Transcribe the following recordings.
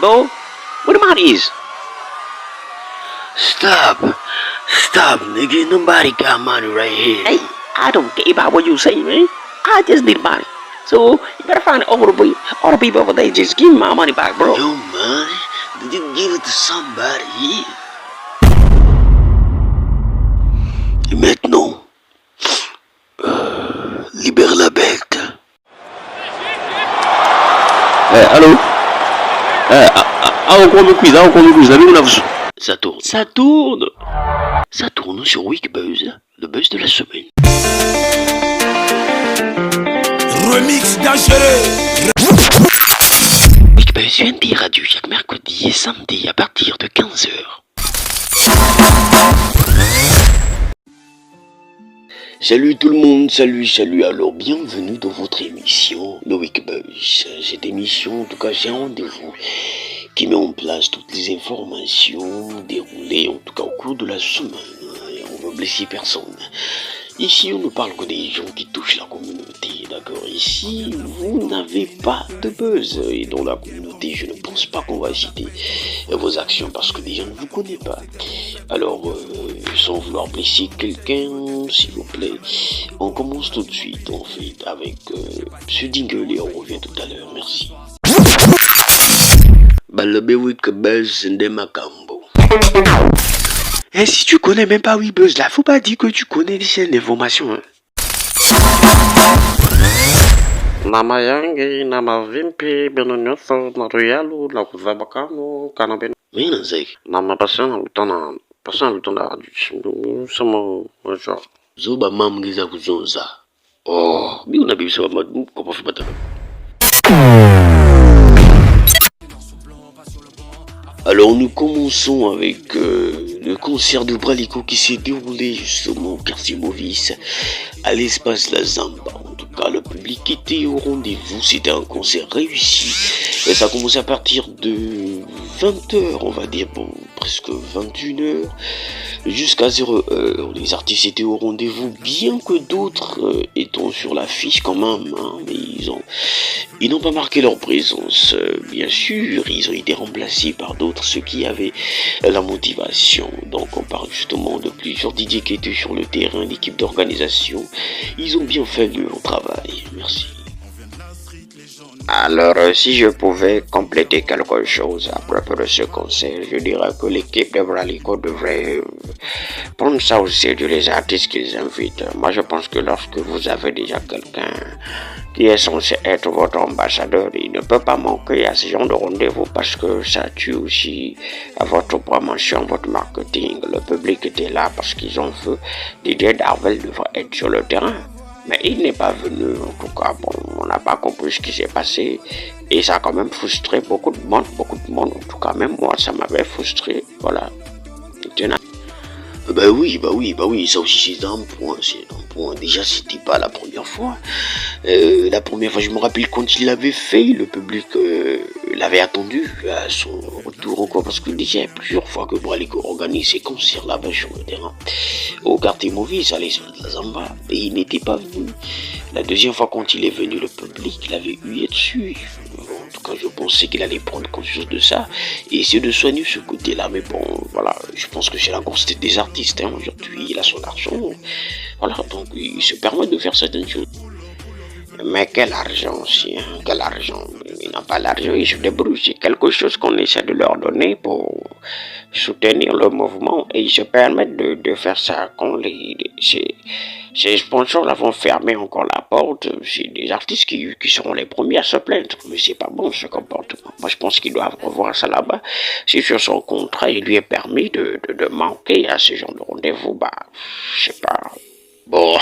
boy. What the matter is? Stop, nigga. Nobody got money right here. Hey, I don't care about what you say, man. I just need money. So you better find all the people over there. Just give me my money back, bro. Your money? Did you give it to somebody here? Et maintenant, libère la bête. Allô? Encore le quiz, Ça tourne. Ça tourne sur Wikibuzz, le buzz de la semaine. Remix dangereux. Wikibuzz UNT Radio chaque mercredi et samedi à partir de 15h. Salut tout le monde, salut, alors bienvenue dans votre émission, le Wikibuzz. Cette émission, en tout cas, c'est un rendez-vous qui met en place toutes les informations déroulées, en tout cas au cours de la semaine. Et on ne veut blesser personne. Ici, on ne parle que des gens qui touchent la communauté, d'accord? Ici, vous n'avez pas de buzz. Et dans la communauté, je ne pense pas qu'on va citer vos actions parce que les gens ne vous connaissent pas. Alors, sans vouloir blesser quelqu'un, s'il vous plaît, on commence tout de suite, en fait, avec ce jingle et on revient tout à l'heure. Merci. Balobe Wikibuzz Ndemakambo. Eh, si tu connais même pas Wikibuzz, là, faut pas dire que tu connais des chaînes d'information, hein. Nama yangi, nama vimpi, benonyoso, na royalo, la kuzabakano, kanabeno. Rien, Zek. Nama passion lutona radio. Sama genre. Zoba mamgiza kuzonza. Oh, mi unabibisa wa kopa fibata. Alors nous commençons avec le concert de Bralico qui s'est déroulé justement au quartier Maurice, à l'espace La Zamba. En tout cas, le public était au rendez-vous, c'était un concert réussi. Et ça a commencé à partir de 20h, on va dire, bon, presque 21h, jusqu'à 0h. Les artistes étaient au rendez-vous, bien que d'autres étant sur l'affiche quand même, hein, mais ils n'ont pas marqué leur présence. Bien sûr, ils ont été remplacés par d'autres, ceux qui avaient la motivation. Donc on parle justement de plusieurs DJ qui étaient sur le terrain, l'équipe d'organisation. Ils ont bien fait leur travail. Merci. Alors, si je pouvais compléter quelque chose à propos de ce concert, je dirais que l'équipe de Bralico devrait prendre ça au sérieux, les artistes qu'ils invitent. Moi, je pense que lorsque vous avez déjà quelqu'un qui est censé être votre ambassadeur, il ne peut pas manquer à ce genre de rendez-vous parce que ça tue aussi à votre promotion, votre marketing. Le public était là parce qu'ils ont fait DJ Darvel devrait être sur le terrain. Mais il n'est pas venu, en tout cas, bon, on n'a pas compris ce qui s'est passé et ça a quand même frustré beaucoup de monde, en tout cas, même moi, ça m'avait frustré, voilà. Bah oui, ça aussi c'est un point, Déjà c'était pas la première fois. La première fois, je me rappelle quand il l'avait fait, le public l'avait attendu à son retour encore, parce que déjà plusieurs fois que Bralico organise ses concerts là-bas sur le terrain, au quartier Maurice, à l'espace de La Zamba, et il n'était pas venu. La deuxième fois quand il est venu, le public l'avait hué dessus. En tout cas, je pensais qu'il allait prendre conscience de ça et essayer de soigner ce côté-là. Mais bon, voilà, je pense que c'est la grosse des artistes. Hein. Aujourd'hui, il a son argent. Voilà, donc il se permet de faire certaines choses. Mais quel argent aussi, hein? Quel argent? Ils n'ont pas l'argent, ils se débrouillent. C'est quelque chose qu'on essaie de leur donner pour soutenir le mouvement et ils se permettent de faire ça quand ces sponsors vont fermer encore la porte. C'est des artistes qui seront les premiers à se plaindre. Mais c'est pas bon ce comportement. Moi je pense qu'ils doivent revoir ça là-bas. Si sur son contrat il lui est permis de manquer à ce genre de rendez-vous, bah je sais pas. Bon.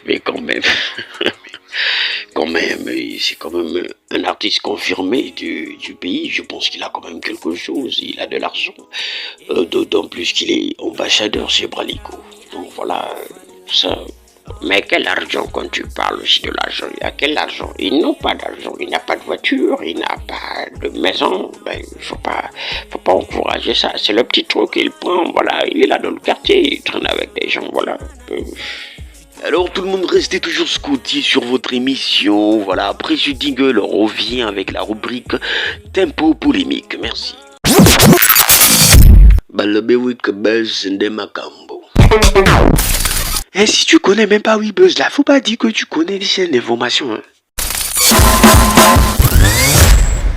Mais quand même, c'est quand même un artiste confirmé du pays. Je pense qu'il a quand même quelque chose, il a de l'argent. D'autant plus qu'il est ambassadeur chez Bralico. Donc voilà, ça. Mais quel argent quand tu parles aussi de l'argent? Il a quel argent? Ils n'ont pas d'argent, il n'a pas de voiture, il n'a pas de maison. Ben, faut pas encourager ça. C'est le petit truc qu'il prend, voilà. Il est là dans le quartier, il traîne avec des gens, voilà. Alors tout le monde restez toujours scotché sur votre émission. Voilà, après ce jingle, on revient avec la rubrique Tempo polémique. Merci. Balabewik Buzz Ndemakambo. Eh, si tu connais même pas Weebuzz, là, faut pas dire que tu connais les chaînes d'information, hein.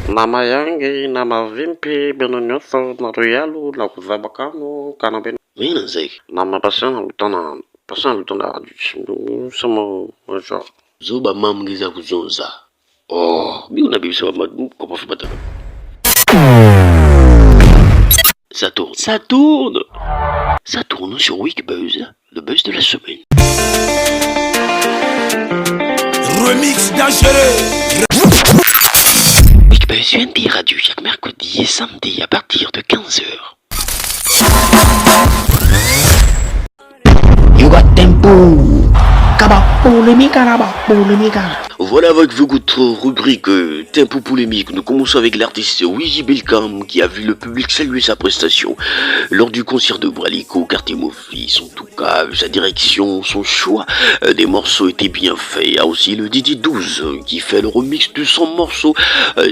Nama yangi, nama vimpi, benonyoso, naruyalu, na kuzabakano, kanabeno. Oui, Nanzek. Nama passion lutona sama genre. Zoba mam giza kuzonza. Oh, bi unabibisa comment fait pas. Ça tourne. Ça tourne. Ça tourne sur Weekbuzz, le buzz de la semaine. Remix dangereux. Weekbuzz UNT Radio chaque mercredi et samedi à partir de 15h. You got tempo. Kaba polémique, Voilà avec votre rubrique Tempo polémique. Nous commençons avec l'artiste Wiji Belkam qui a vu le public saluer sa prestation lors du concert de Bralico quartier Mofis. En tout cas, sa direction, son choix des morceaux était bien fait. Il y a aussi le Didi 12 qui fait le remix de son morceau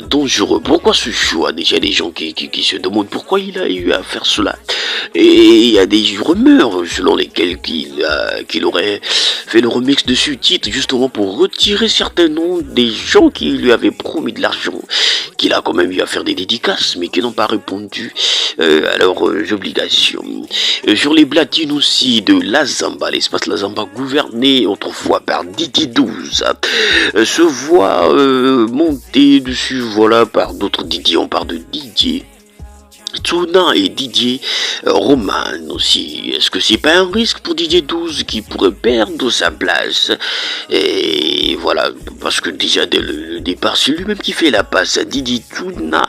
Dangereux. Pourquoi ce choix? Déjà des gens qui se demandent pourquoi il a eu à faire cela. Et il y a des rumeurs selon lesquelles qu'il aurait fait le remix de ce titre justement pour retirer certains noms des gens qui lui avaient promis de l'argent, qu'il a quand même eu à faire des dédicaces mais qui n'ont pas répondu à leurs obligations. Sur les platines aussi de La Zamba, l'espace La Zamba gouverné autrefois par Didi 12 se voit monter dessus, voilà, par d'autres Didier. On parle de Didier Tuna et Didier Roman aussi. Est-ce que c'est pas un risque pour Didier 12 qui pourrait perdre sa place? Et voilà, parce que déjà dès le départ, c'est lui-même qui fait la passe à Didier Tuna,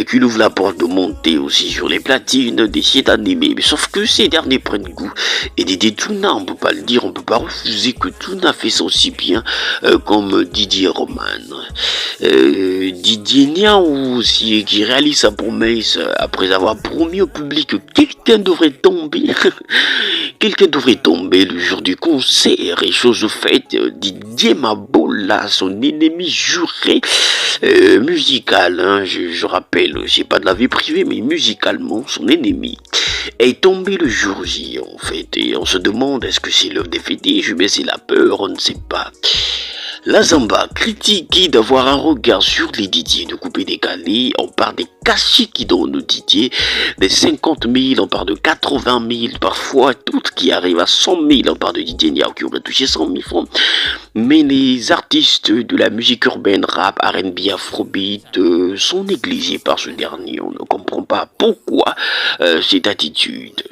qui ouvre la porte de monter aussi sur les platines des sites animés. Mais sauf que ces derniers prennent goût. Et Didier Tuna, on peut pas le dire, on peut pas refuser que Tuna fait ça aussi bien comme Didier Roman. Didier Niaou aussi, qui réalise sa promesse après avoir promis au public que quelqu'un devrait tomber. Quelqu'un devrait tomber le jour du concert. Et chose faite, Didier Mabola, son ennemi juré musical, hein, je rappelle, c'est pas de la vie privée, mais musicalement, son ennemi est tombé le jour J, en fait. Et on se demande, est-ce que c'est l'œuvre des fétiches, mais c'est la peur, on ne sait pas. La Zamba, critiquée d'avoir un regard sur les Didier de couper décalé, on parle des cachets qui donnent aux Didier, des 50 000, on parle de 80 000, parfois toutes qui arrivent à 100 000, on parle de Didier Niaou qui aurait touché 100 000 francs. Mais les artistes de la musique urbaine, rap, R&B, afrobeat sont négligés par ce dernier. On ne comprend pas pourquoi cette attitude.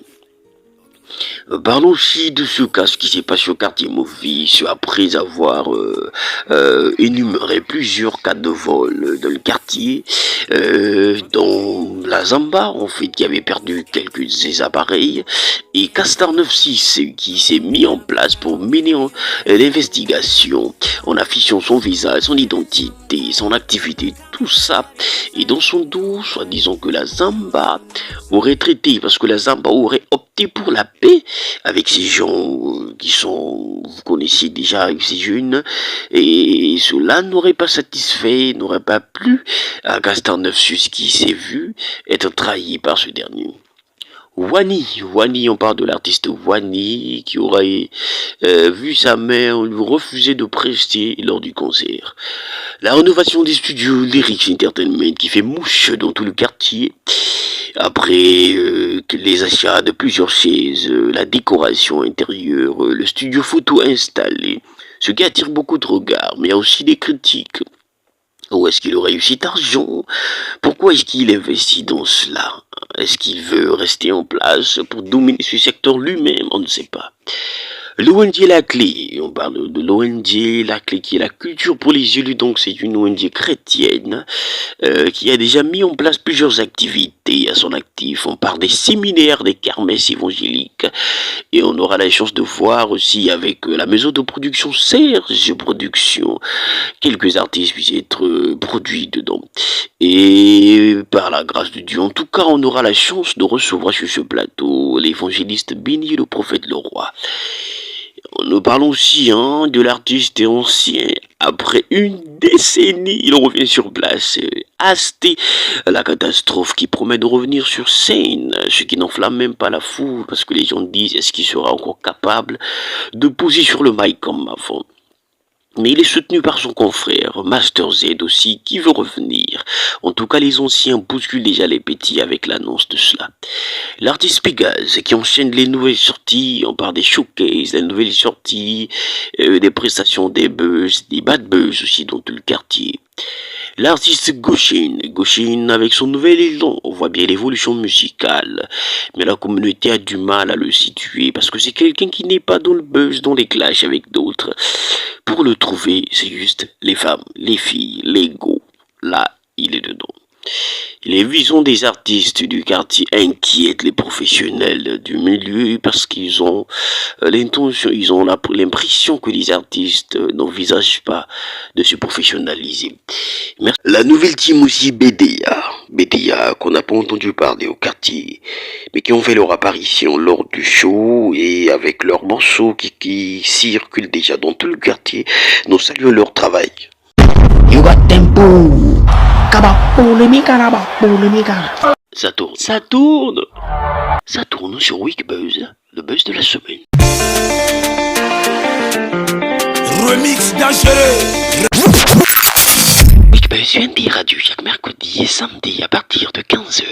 Parlons aussi de ce cas qui s'est passé au quartier Mofis après avoir énuméré plusieurs cas de vol dans le quartier, dont la Zamba en fait qui avait perdu quelques de ses appareils et Castar 96 qui s'est mis en place pour mener l'investigation en affichant son visage, son identité, son activité, tout ça, et dans son dos, soit disant que la Zamba aurait traité, parce que la Zamba aurait opté pour la paix avec ces gens qui sont, vous connaissez déjà, avec ces jeunes, et cela n'aurait pas satisfait, n'aurait pas plu à Castar 96 qui s'est vu être trahi par ce dernier. Wani, on parle de l'artiste Wani qui aurait vu sa mère lui refuser de prester lors du concert. La rénovation des studios Lyrics Entertainment qui fait mouche dans tout le quartier. Après les achats de plusieurs chaises, la décoration intérieure, le studio photo installé, ce qui attire beaucoup de regards, mais il y a aussi des critiques. Où est-ce qu'il aurait eu cet argent? Pourquoi est-ce qu'il investit dans cela? Est-ce qu'il veut rester en place pour dominer ce secteur lui-même? On ne sait pas. L'ONG La Clé, on parle de l'ONG La Clé qui est la culture pour les élus, donc c'est une ONG chrétienne qui a déjà mis en place plusieurs activités à son actif. On parle des séminaires, des kermesses évangéliques et on aura la chance de voir aussi avec la maison de production Serge Production quelques artistes puissent être produits dedans. Et par la grâce de Dieu, en tout cas, on aura la chance de recevoir sur ce plateau l'évangéliste Béni, le prophète, le roi. nous parlons aussi de l'artiste ancien. Après une décennie, il revient sur place. Asté, la catastrophe qui promet de revenir sur scène, ce qui n'enflamme même pas la foule, parce que les gens disent est-ce qu'il sera encore capable de poser sur le mic comme avant. Mais il est soutenu par son confrère, Master Z aussi, qui veut revenir. En tout cas, les anciens bousculent déjà les petits avec l'annonce de cela. L'artiste Pégase, qui enchaîne les nouvelles sorties, on parle des showcases, des nouvelles sorties, des prestations, des buzz, des bad buzz aussi dans tout le quartier. L'artiste Goshin avec son nouvel élan, on voit bien l'évolution musicale, mais la communauté a du mal à le situer parce que c'est quelqu'un qui n'est pas dans le buzz, dans les clashs avec d'autres. Pour le trouver, c'est juste les femmes, les filles, l'ego. Là, il est dedans. Les visions des artistes du quartier inquiètent les professionnels du milieu parce qu'ils ont l'intention, ils ont l'impression que les artistes n'envisagent pas de se professionnaliser. Merci. La nouvelle team aussi BDA qu'on n'a pas entendu parler au quartier, mais qui ont fait leur apparition lors du show et avec leurs morceaux qui circulent déjà dans tout le quartier. Nous saluons leur travail. You got tempo. Ça tourne sur Weekbuzz, le buzz de la semaine. Remix dangereux. Weekbuzz vient des radios chaque mercredi et samedi à partir de 15h.